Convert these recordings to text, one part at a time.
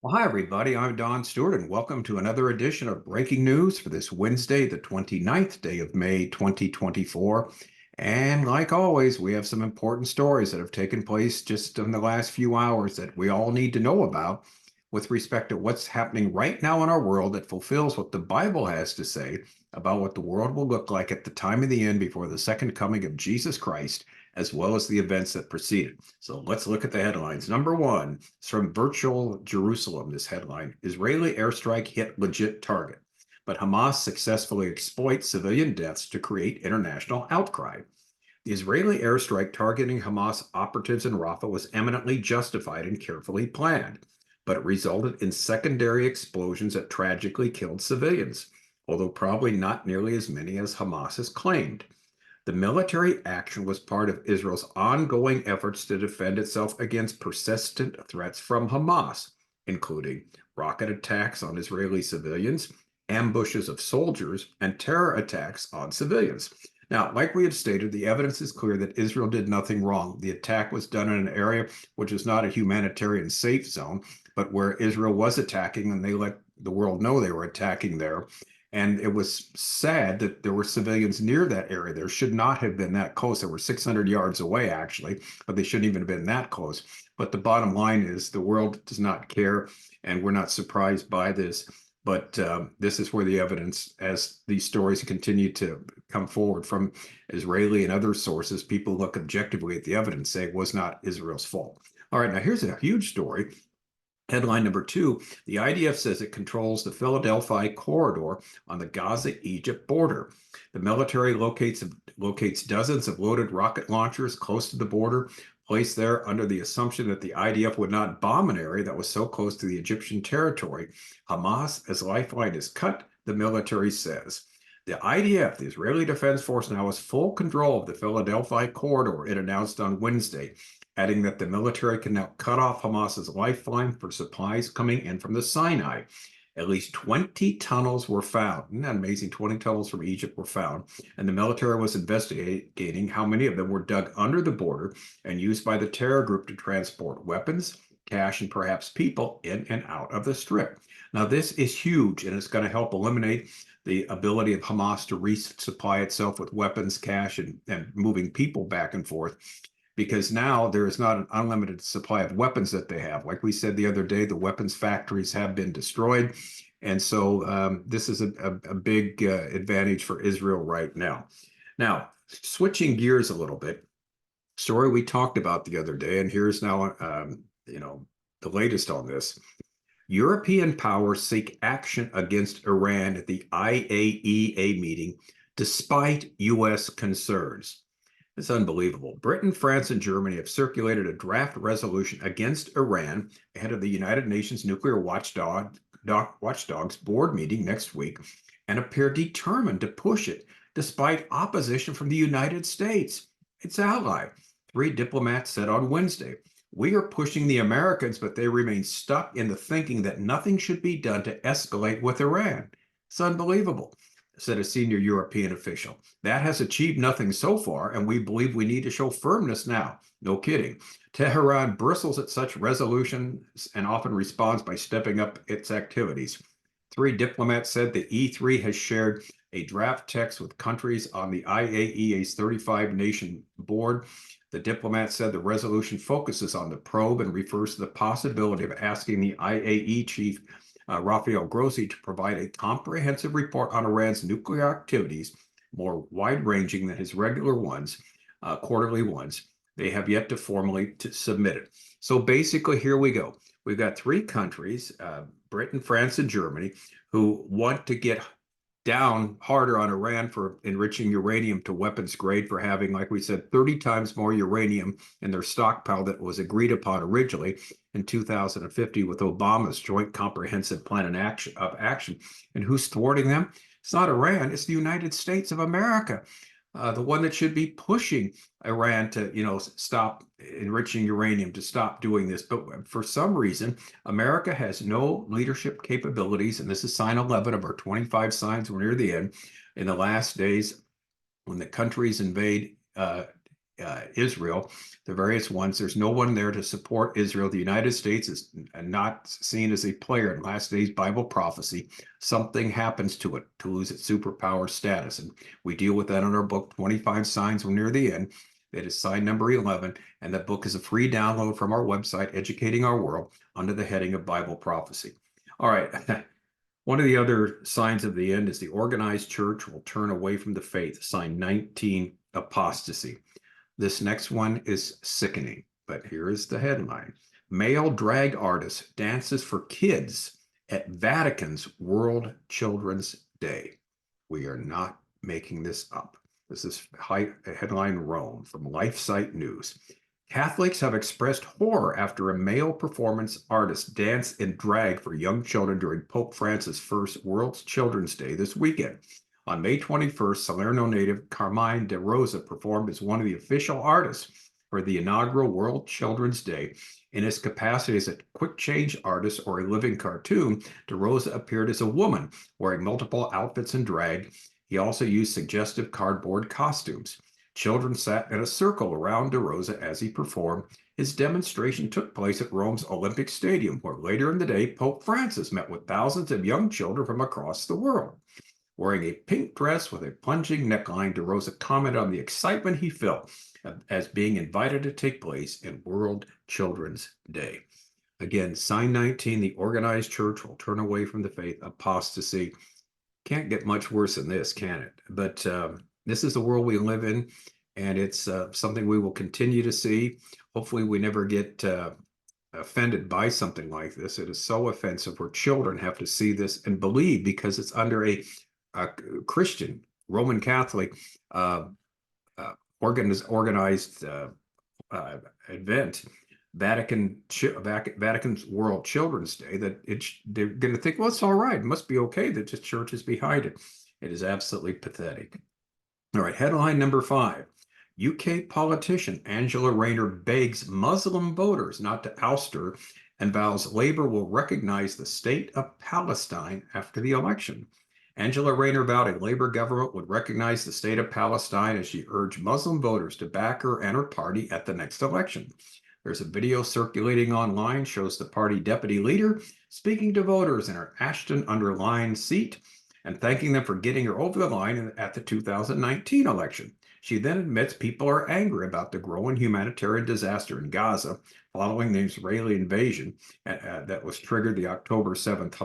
Well, hi, everybody. I'm Don Stewart, and welcome to another edition of Breaking News for this Wednesday, the 29th day of May, 2024. And like always, we have some important stories that have taken place just in the last few hours that we all need to know about with respect to what's happening right now in our world that fulfills what the Bible has to say about what the world will look like at the time of the end before the second coming of Jesus Christ, as well as the events that preceded. So let's look at the headlines. Number one, it's from Virtual Jerusalem. This headline: Israeli airstrike hit legit target, but Hamas successfully exploits civilian deaths to create international outcry. The Israeli airstrike targeting Hamas operatives in Rafah was eminently justified and carefully planned, but it resulted in secondary explosions that tragically killed civilians, although probably not nearly as many as Hamas has claimed. The military action was part of Israel's ongoing efforts to defend itself against persistent threats from Hamas, including rocket attacks on Israeli civilians, ambushes of soldiers, and terror attacks on civilians. Now, like we had stated, the evidence is clear that Israel did nothing wrong. The attack was done in an area which is not a humanitarian safe zone, but where Israel was attacking, and they let the world know they were attacking there. And it was sad that there were civilians near that area. There should not have been that close. They were 600 yards away, actually, but they shouldn't even have been that close. But the bottom line is the world does not care, and we're not surprised by this. But this is where the evidence, as these stories continue to come forward from Israeli and other sources, people look objectively at the evidence, say it was not Israel's fault. All right, now here's a huge story. Headline number two: the IDF says it controls the Philadelphi corridor on the Gaza-Egypt border. The military locates dozens of loaded rocket launchers close to the border, placed there under the assumption that the IDF would not bomb an area that was so close to the Egyptian territory. Hamas, as lifeline is cut, the military says. The IDF, the Israeli Defense Force, now has full control of the Philadelphi corridor, it announced on Wednesday, adding that the military can now cut off Hamas's lifeline for supplies coming in from the Sinai. At least 20 tunnels were found. Isn't that amazing? 20 tunnels from Egypt were found, and the military was investigating how many of them were dug under the border and used by the terror group to transport weapons, cash, and perhaps people in and out of the strip. Now, this is huge, and it's going to help eliminate the ability of Hamas to resupply itself with weapons, cash, and moving people back and forth, because now there is not an unlimited supply of weapons that they have. Like we said the other day, the weapons factories have been destroyed. And so this is a big advantage for Israel right now. Now, switching gears a little bit, story we talked about the other day, and here's now, the latest on this. European powers seek action against Iran at the IAEA meeting, despite U.S. concerns. It's unbelievable. Britain, France, and Germany have circulated a draft resolution against Iran ahead of the United Nations Nuclear Watchdogs board meeting next week, and appear determined to push it despite opposition from the United States, its ally. Three diplomats said on Wednesday, "We are pushing the Americans, but they remain stuck in the thinking that nothing should be done to escalate with Iran." It's unbelievable, said a senior European official. That has achieved nothing so far, and we believe we need to show firmness now. No kidding. Tehran bristles at such resolutions and often responds by stepping up its activities. Three diplomats said the E3 has shared a draft text with countries on the IAEA's 35-nation board. The diplomat said the resolution focuses on the probe and refers to the possibility of asking the IAEA chief Rafael Grossi to provide a comprehensive report on Iran's nuclear activities, more wide-ranging than his regular ones, quarterly ones. They have yet to formally submit it. So basically, here we go. We've got three countries, Britain, France, and Germany, who want to get down harder on Iran for enriching uranium to weapons grade, for having, like we said, 30 times more uranium in their stockpile that was agreed upon originally in 2050 with Obama's Joint Comprehensive Plan of Action. And who's thwarting them? It's not Iran, it's the United States of America, the one that should be pushing Iran to, stop enriching uranium, to stop doing this. But for some reason, America has no leadership capabilities, and this is sign 11 of our 25 signs. We're near the end. In the last days, when the countries invade Israel, the various ones. There's no one there to support Israel. The United States is not seen as a player in last days Bible prophecy. Something happens to it to lose its superpower status. And we deal with that in our book, 25 Signs. We're near the end. It is sign number 11. And that book is a free download from our website, Educating Our World, under the heading of Bible prophecy. All right. One of the other signs of the end is the organized church will turn away from the faith. Sign 19, apostasy. This next one is sickening, but here is the headline. Male drag artist dances for kids at Vatican's World Children's Day. We are not making this up. This is headline Rome from LifeSite News. Catholics have expressed horror after a male performance artist danced in drag for young children during Pope Francis' first World Children's Day this weekend. On May 21st, Salerno native Carmine de Rosa performed as one of the official artists for the inaugural World Children's Day. In his capacity as a quick change artist or a living cartoon, de Rosa appeared as a woman, wearing multiple outfits and drag. He also used suggestive cardboard costumes. Children sat in a circle around de Rosa as he performed. His demonstration took place at Rome's Olympic Stadium, where later in the day, Pope Francis met with thousands of young children from across the world. Wearing a pink dress with a plunging neckline, de Rosa commented on the excitement he felt as being invited to take place in World Children's Day. Again, sign 19, the organized church will turn away from the faith, apostasy. Can't get much worse than this, can it? But this is the world we live in, and it's something we will continue to see. Hopefully we never get offended by something like this. It is so offensive where children have to see this and believe because it's under a Christian, Roman Catholic organized event, Vatican's World Children's Day, that they're going to think, well, it's all right. It must be okay that the church is behind it. It is absolutely pathetic. All right, headline number 5. UK politician Angela Rayner begs Muslim voters not to oust her and vows Labour will recognize the state of Palestine after the election. Angela Rayner vowed a Labour government would recognize the state of Palestine as she urged Muslim voters to back her and her party at the next election. There's a video circulating online, shows the party deputy leader speaking to voters in her Ashton underlined seat and thanking them for getting her over the line at the 2019 election. She then admits people are angry about the growing humanitarian disaster in Gaza following the Israeli invasion that was triggered by the October 7th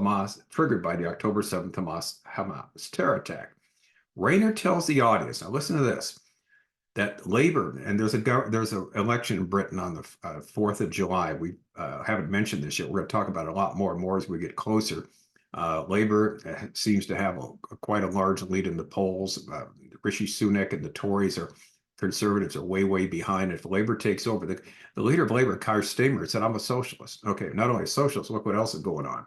Hamas terror attack. Rayner tells the audience, now listen to this, that Labour, and there's an election in Britain on the 4th of July. We haven't mentioned this yet. We're going to talk about it a lot more and more as we get closer. Labour seems to have quite a large lead in the polls. Rishi Sunak and the Tories conservatives are way behind. If Labour takes over, the leader of Labour, Keir Starmer, said, I'm a socialist. Okay, not only a socialist, look what else is going on.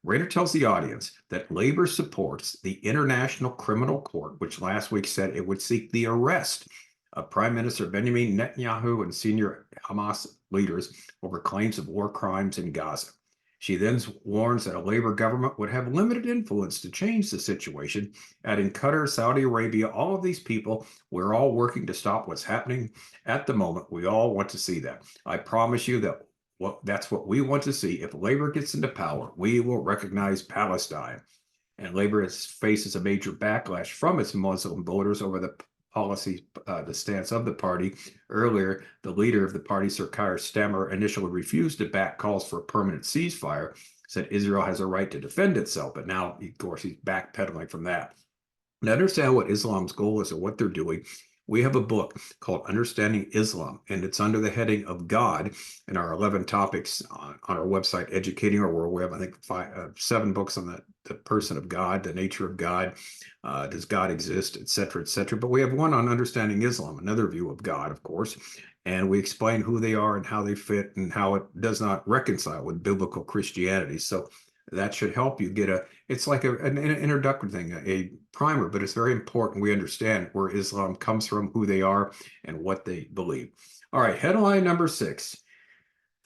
Rayner tells the audience that Labour supports the International Criminal Court, which last week said it would seek the arrest of Prime Minister Benjamin Netanyahu and senior Hamas leaders over claims of war crimes in Gaza. She then warns that a Labour government would have limited influence to change the situation, adding Qatar, Saudi Arabia, all of these people, we're all working to stop what's happening at the moment. We all want to see that. I promise you that that's what we want to see. If Labour gets into power, we will recognize Palestine. And Labour faces a major backlash from its Muslim voters over the policy, the stance of the party. Earlier, the leader of the party, Sir Keir Starmer, initially refused to back calls for a permanent ceasefire, said Israel has a right to defend itself, but now, of course, he's backpedaling from that. To understand what Islam's goal is and what they're doing, we have a book called Understanding Islam, and it's under the heading of God in our 11 topics on our website, Educating Our World. We have, I think, 7 books on the person of God, the nature of God, does God exist, et cetera, et cetera. But we have one on Understanding Islam, another view of God, of course, and we explain who they are and how they fit and how it does not reconcile with biblical Christianity. So that should help you get it's like an introductory thing, a primer, but it's very important we understand where Islam comes from, who they are, and what they believe. All right, headline number 6.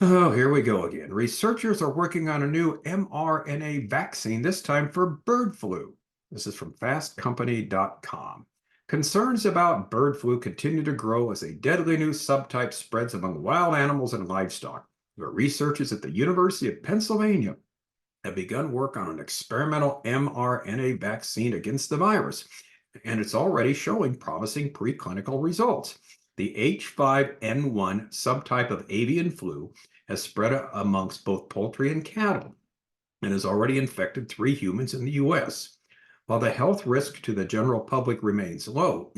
Oh, here we go again. Researchers are working on a new mRNA vaccine, this time for bird flu. This is from fastcompany.com. Concerns about bird flu continue to grow as a deadly new subtype spreads among wild animals and livestock. Where researchers at the University of Pennsylvania have begun work on an experimental mRNA vaccine against the virus, and it's already showing promising preclinical results. The H5N1 subtype of avian flu has spread amongst both poultry and cattle and has already infected 3 humans in the US. While the health risk to the general public remains low,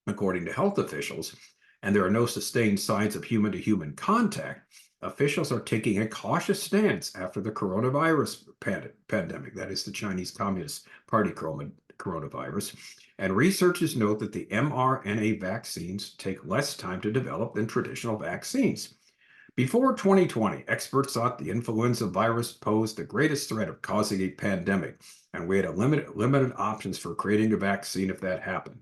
according to health officials, and there are no sustained signs of human-to-human contact, officials are taking a cautious stance after the coronavirus pandemic, that is the Chinese Communist Party coronavirus, and researchers note that the mRNA vaccines take less time to develop than traditional vaccines. Before 2020, experts thought the influenza virus posed the greatest threat of causing a pandemic, and we had limited options for creating a vaccine if that happened.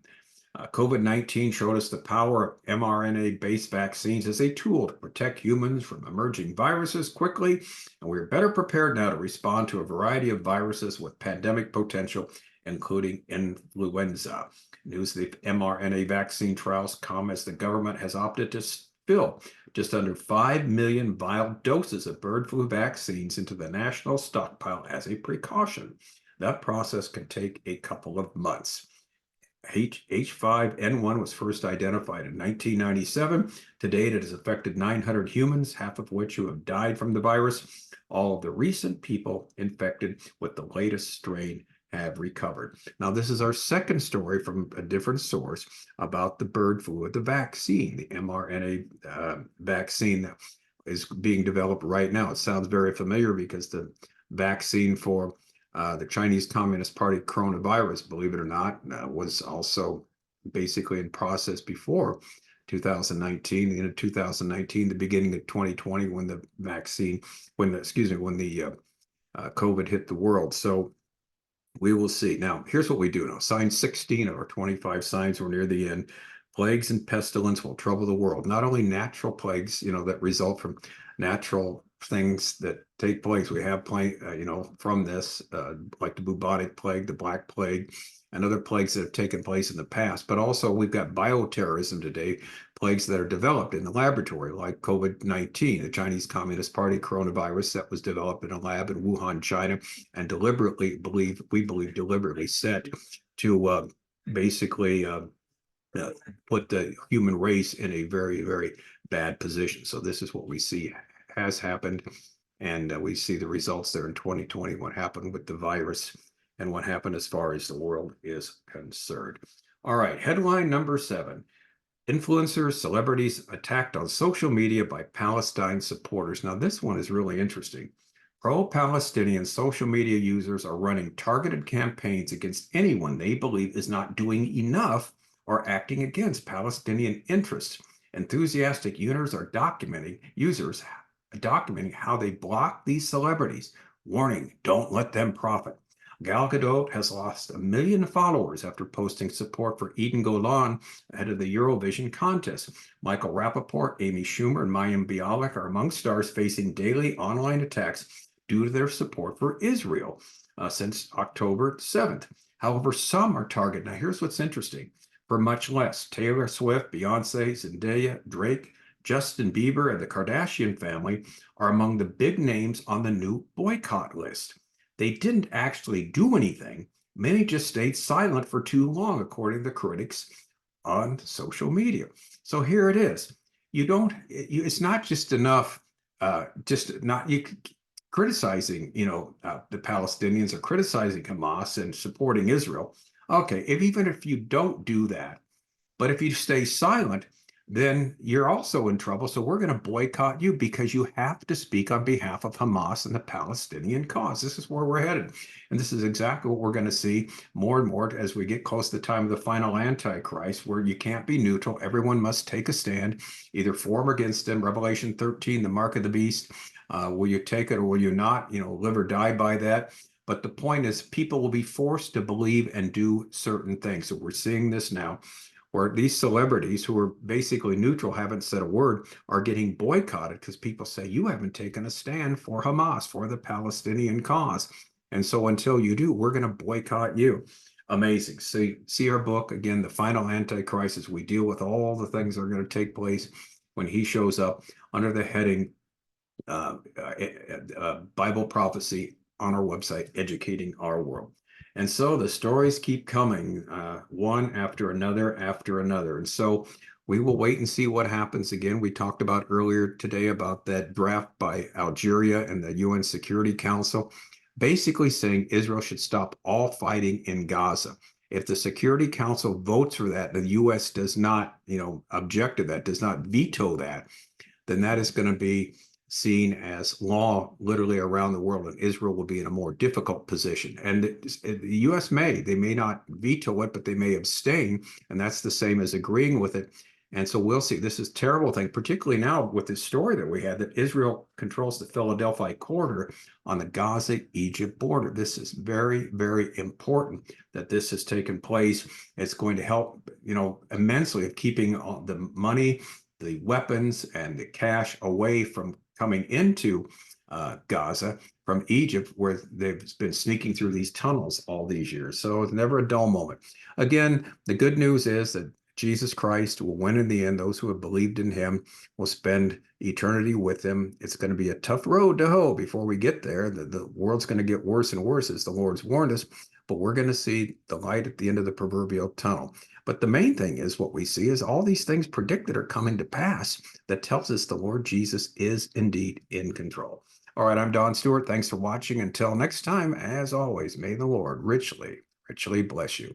COVID-19 showed us the power of mRNA-based vaccines as a tool to protect humans from emerging viruses quickly, and we are better prepared now to respond to a variety of viruses with pandemic potential, including influenza. News of the mRNA vaccine trials come as the government has opted to fill just under 5 million vial doses of bird flu vaccines into the national stockpile as a precaution. That process can take a couple of months. H5N1 was first identified in 1997. To date, it has affected 900 humans, half of which who have died from the virus. All of the recent people infected with the latest strain have recovered. Now, this is our second story from a different source about the bird flu, the vaccine, the mRNA vaccine that is being developed right now. It sounds very familiar because the vaccine for the Chinese Communist Party coronavirus, believe it or not, was also basically in process before 2019, the end of 2019, the beginning of 2020, when the vaccine, when the COVID hit the world. So we will see. Now, here's what we do know. Sign 16 of our 25 signs. We're near the end. Plagues and pestilence will trouble the world. Not only natural plagues, that result from natural things that take place. We have from this, like the bubonic plague, the black plague, and other plagues that have taken place in the past. But also we've got bioterrorism today, plagues that are developed in the laboratory, like COVID-19, the Chinese Communist Party coronavirus that was developed in a lab in Wuhan, China, and we believe deliberately set to basically put the human race in a very, very bad position. So this is what we see has happened, and we see the results there in 2020, what happened with the virus and what happened as far as the world is concerned. All right, headline number 7. Influencers, celebrities attacked on social media by Palestine supporters. Now, this one is really interesting. Pro-Palestinian social media users are running targeted campaigns against anyone they believe is not doing enough or acting against Palestinian interests. Enthusiastic users are documenting how they block these celebrities. Warning, don't let them profit. Gal Gadot has lost 1 million followers after posting support for Eden Golan ahead of the Eurovision contest. Michael Rappaport, Amy Schumer, and Mayim Bialik are among stars facing daily online attacks due to their support for Israel since October 7th. However, some are targeted. Now, here's what's interesting. For much less, Taylor Swift, Beyonce, Zendaya, Drake, Justin Bieber, and the Kardashian family are among the big names on the new boycott list. They didn't actually do anything. Many just stayed silent for too long, according to the critics on social media. So here it is. It's not just enough, criticizing, the Palestinians or criticizing Hamas and supporting Israel. Okay, even if you don't do that, but if you stay silent, then you're also in trouble. So we're going to boycott you because you have to speak on behalf of Hamas and the Palestinian cause. This is where we're headed. And this is exactly what we're going to see more and more as we get close to the time of the final Antichrist, where you can't be neutral. Everyone must take a stand, either for or against them. Revelation 13, the mark of the beast. Will you take it or will you not? Live or die by that. But the point is, people will be forced to believe and do certain things. So we're seeing this now, where these celebrities who are basically neutral, haven't said a word, are getting boycotted because people say, you haven't taken a stand for Hamas, for the Palestinian cause. And so until you do, we're going to boycott you. Amazing. So see our book again, The Final Antichrist, as we deal with all the things that are going to take place when he shows up under the heading Bible prophecy on our website, Educating Our World. And so the stories keep coming, one after another after another. And so we will wait and see what happens. Again, we talked about earlier today about that draft by Algeria and the UN Security Council, basically saying Israel should stop all fighting in Gaza. If the Security Council votes for that, the U.S. does not, object to that, does not veto that, then that is going to be seen as law literally around the world, and Israel will be in a more difficult position. And the U.S. they may not veto it, but they may abstain, and that's the same as agreeing with it. And so we'll see. This is a terrible thing, particularly now with this story that we had, that Israel controls the Philadelphi corridor on the Gaza-Egypt border. This is very, very important that this has taken place. It's going to help, immensely of keeping the money, the weapons, and the cash away from coming into Gaza from Egypt, where they've been sneaking through these tunnels all these years. So it's never a dull moment. Again, the good news is that Jesus Christ will win in the end. Those who have believed in him will spend eternity with him. It's going to be a tough road to hoe before we get there. The world's going to get worse and worse, as the Lord's warned us, but we're going to see the light at the end of the proverbial tunnel. But the main thing is what we see is all these things predicted are coming to pass that tells us the Lord Jesus is indeed in control. All right, I'm Don Stewart. Thanks for watching. Until next time, as always, may the Lord richly, richly bless you.